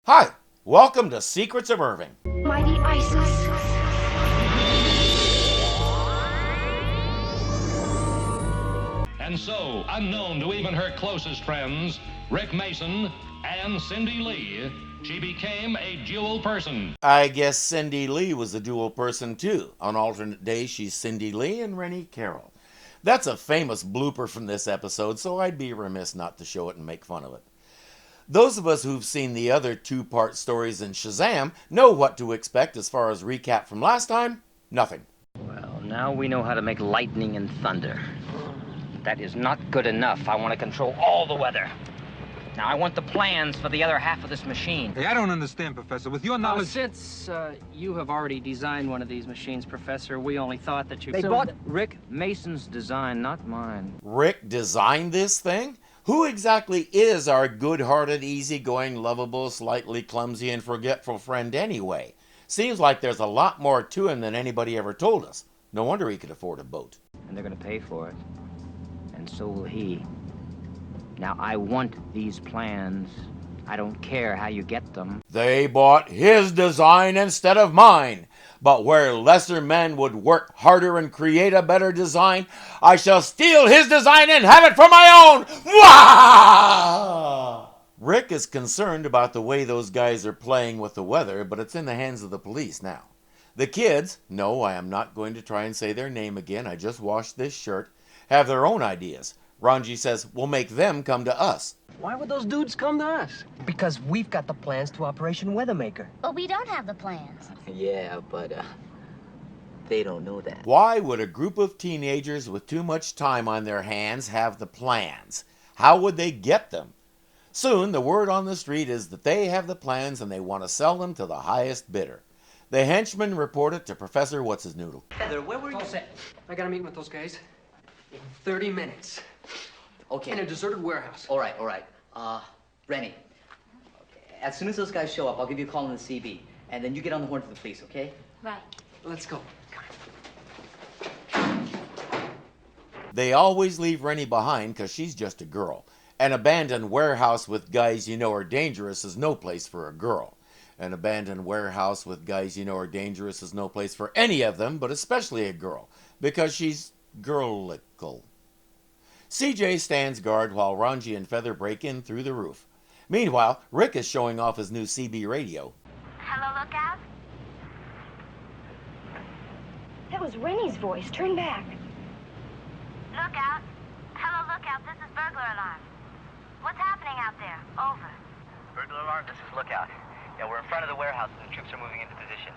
Hi, welcome to Secrets of Irving. Mighty Isis. And so, unknown to even her closest friends, Rick Mason and Cindy Lee, she became a dual person. I guess Cindy Lee was a dual person too. On alternate days, she's Cindy Lee and Rennie Carroll. That's a famous blooper from this episode, so I'd be remiss not to show it and make fun of it. Those of us who've seen the other two-part stories in Shazam know what to expect as far as recap from last time. Nothing. Well, now we know how to make lightning and thunder. That is not good enough. I want to control all the weather. Now, I want the plans for the other half of this machine. Hey, I don't understand, Professor. With your knowledge... Since you have already designed one of these machines, Professor, we only thought that you... They bought Rick Mason's design, not mine. Rick designed this thing? Who exactly is our good-hearted, easygoing, lovable, slightly clumsy, and forgetful friend anyway? Seems like there's a lot more to him than anybody ever told us. No wonder he could afford a boat. And they're going to pay for it. And so will he. Now, I want these plans. I don't care how you get them. They bought his design instead of mine. But where lesser men would work harder and create a better design, I shall steal his design and have it for my own! Wah! Rick is concerned about the way those guys are playing with the weather, but it's in the hands of the police now. The kids, no, I am not going to try and say their name again, I just washed this shirt, have their own ideas. Ranji says, we'll make them come to us. Why would those dudes come to us? Because we've got the plans to Operation Weathermaker. But we don't have the plans. Yeah, but, they don't know that. Why would a group of teenagers with too much time on their hands have the plans? How would they get them? Soon, the word on the street is that they have the plans and they want to sell them to the highest bidder. The henchman reported to Professor What's-His-Noodle. Heather, where were you? All set. I got a meeting with those guys in 30 minutes. Okay. In a deserted warehouse. All right. Rennie, as soon as those guys show up, I'll give you a call on the CB. And then you get on the horn to the police, okay? Right. Let's go. They always leave Rennie behind because she's just a girl. An abandoned warehouse with guys you know are dangerous is no place for a girl. An abandoned warehouse with guys you know are dangerous is no place for any of them, but especially a girl, because she's girlical. CJ stands guard while Ranji and Feather break in through the roof. Meanwhile, Rick is showing off his new CB radio. Hello, Lookout? That was Rennie's voice. Turn back. Lookout? Hello, Lookout. This is burglar alarm. What's happening out there? Over. Burglar alarm, this is Lookout. Yeah, we're in front of the warehouse and the troops are moving into position.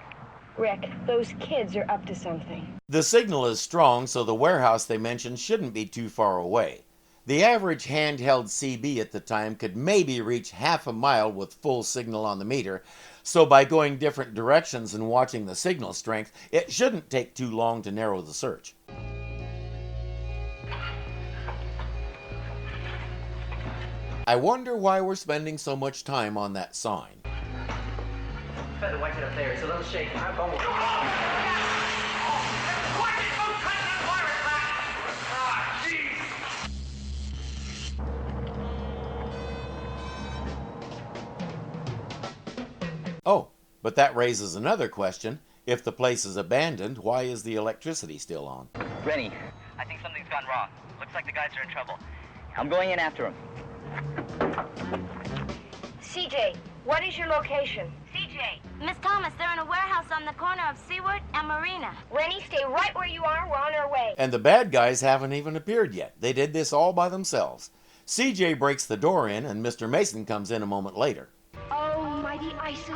Rick, those kids are up to something. The signal is strong, so the warehouse they mentioned shouldn't be too far away. The average handheld CB at the time could maybe reach half a mile with full signal on the meter, so by going different directions and watching the signal strength, it shouldn't take too long to narrow the search. I wonder why we're spending so much time on that sign. Feather, wipe it up there. It's a little shaky. Oh, but that raises another question. If the place is abandoned, why is the electricity still on? Rennie, I think something's gone wrong. Looks like the guys are in trouble. I'm going in after him. CJ, what is your location? CJ. Miss Thomas, they're in a warehouse on the corner of Seaward and Marina. Rennie, stay right where you are. We're on our way. And the bad guys haven't even appeared yet. They did this all by themselves. CJ breaks the door in, and Mr. Mason comes in a moment later. Oh, mighty Isis.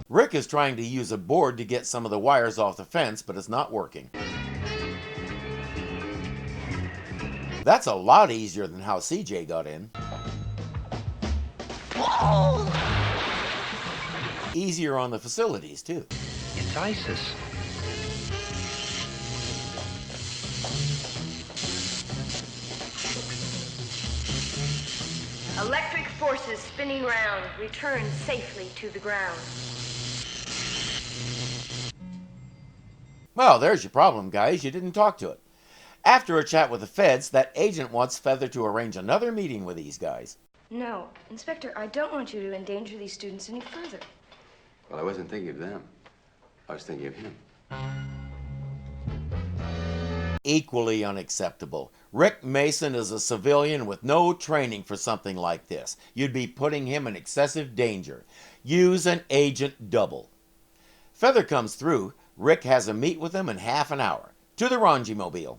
Rick is trying to use a board to get some of the wires off the fence, but it's not working. That's a lot easier than how CJ got in. Easier on the facilities, too. It's ISIS. Electric forces spinning round. Return safely to the ground. Well, there's your problem, guys. You didn't talk to it. After a chat with the feds, that agent wants Feather to arrange another meeting with these guys. No, Inspector, I don't want you to endanger these students any further. Well, I wasn't thinking of them. I was thinking of him. Equally unacceptable. Rick Mason is a civilian with no training for something like this. You'd be putting him in excessive danger. Use an agent double. Feather comes through. Rick has a meet with him in half an hour. To the Ranji Mobile.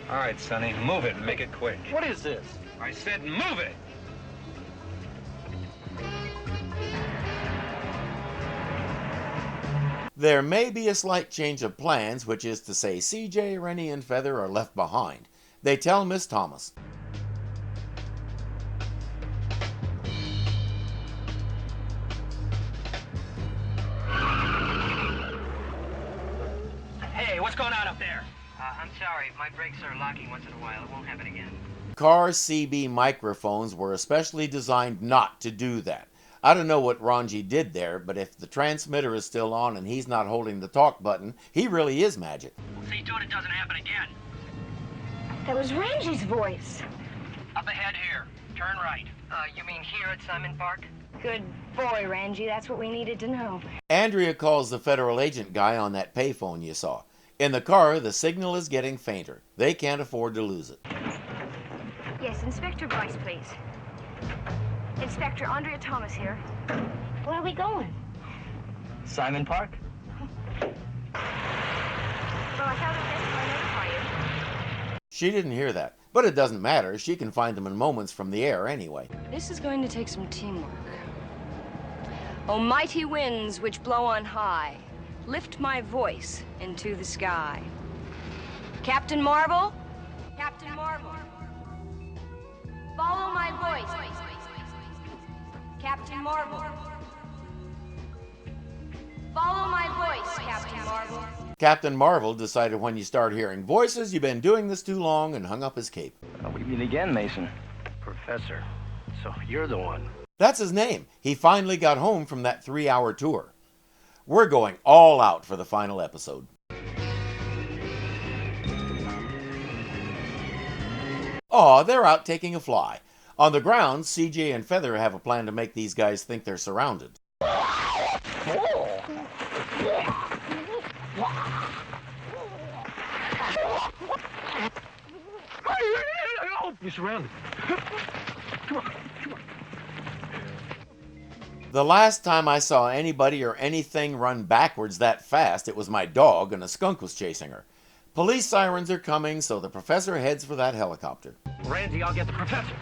All right, Sonny, move it and make it quick. What is this? I said move it! There may be a slight change of plans, which is to say CJ, Rennie, and Feather are left behind. They tell Miss Thomas. Hey, what's going on up there? I'm sorry. My brakes are locking once in a while. It won't happen again. Car CB microphones were especially designed not to do that. I don't know what Ranji did there, but if the transmitter is still on and he's not holding the talk button, he really is magic. See to it it doesn't happen again. That was Ranji's voice. Up ahead here. Turn right. You mean here at Simon Park? Good boy, Ranji. That's what we needed to know. Andrea calls the federal agent guy on that payphone you saw. In the car, the signal is getting fainter. They can't afford to lose it. Yes, Inspector Bryce, please. Inspector Andrea Thomas here. Where are we going? Simon Park? Well, I thought it was best if I notify you. She didn't hear that, but it doesn't matter. She can find them in moments from the air anyway. This is going to take some teamwork. O mighty winds which blow on high, lift my voice into the sky. Captain Marvel? Captain Marvel. Follow my voice. Captain Marvel. Follow my voice, Captain Marvel. Captain Marvel decided when you start hearing voices, you've been doing this too long, and hung up his cape. We meet again, Mason. Professor. So you're the one. That's his name. He finally got home from that 3-hour tour. We're going all out for the final episode. Aw, they're out taking a fly. On the ground, CJ and Feather have a plan to make these guys think they're surrounded. You're surrounded. Come on. The last time I saw anybody or anything run backwards that fast, it was my dog, and a skunk was chasing her. Police sirens are coming, so the professor heads for that helicopter. Randy, I'll get the professor.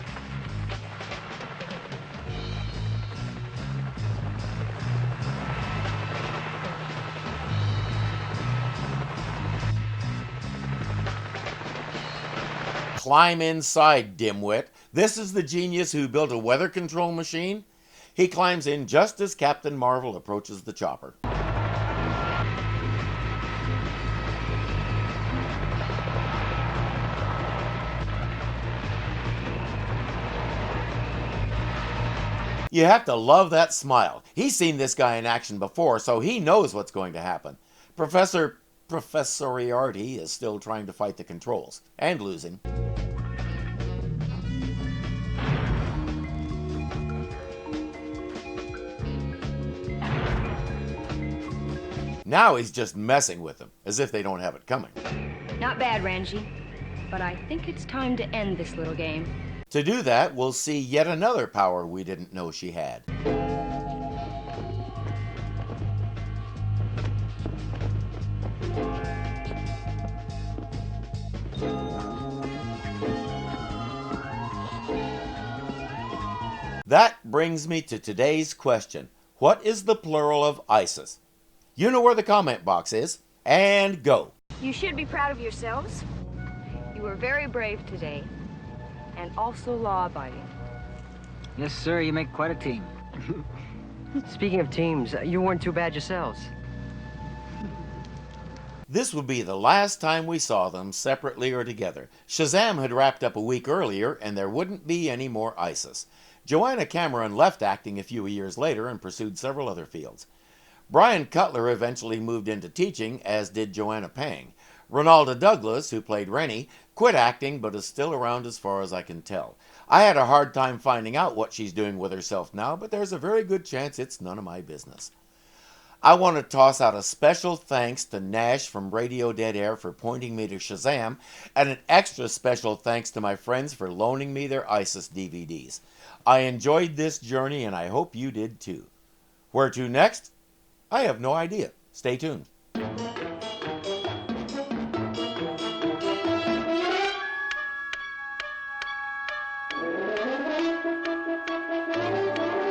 Climb inside, dimwit. This is the genius who built a weather control machine. He climbs in just as Captain Marvel approaches the chopper. You have to love that smile. He's seen this guy in action before, so he knows what's going to happen. Professor Professoriarty is still trying to fight the controls, and losing. Now he's just messing with them, as if they don't have it coming. Not bad, Ranji. But I think it's time to end this little game. To do that, we'll see yet another power we didn't know she had. That brings me to today's question. What is the plural of ISIS? You know where the comment box is, and go. You should be proud of yourselves. You were very brave today, and also law-abiding. Yes, sir, you make quite a team. Speaking of teams, you weren't too bad yourselves. This would be the last time we saw them separately or together. Shazam had wrapped up a week earlier, and there wouldn't be any more ISIS. Joanna Cameron left acting a few years later and pursued several other fields. Brian Cutler eventually moved into teaching, as did Joanna Pang. Ronalda Douglas, who played Rennie, quit acting but is still around as far as I can tell. I had a hard time finding out what she's doing with herself now, but there's a very good chance it's none of my business. I want to toss out a special thanks to Nash from Radio Dead Air for pointing me to Shazam, and an extra special thanks to my friends for loaning me their ISIS DVDs. I enjoyed this journey, and I hope you did too. Where to next? I have no idea. Stay tuned.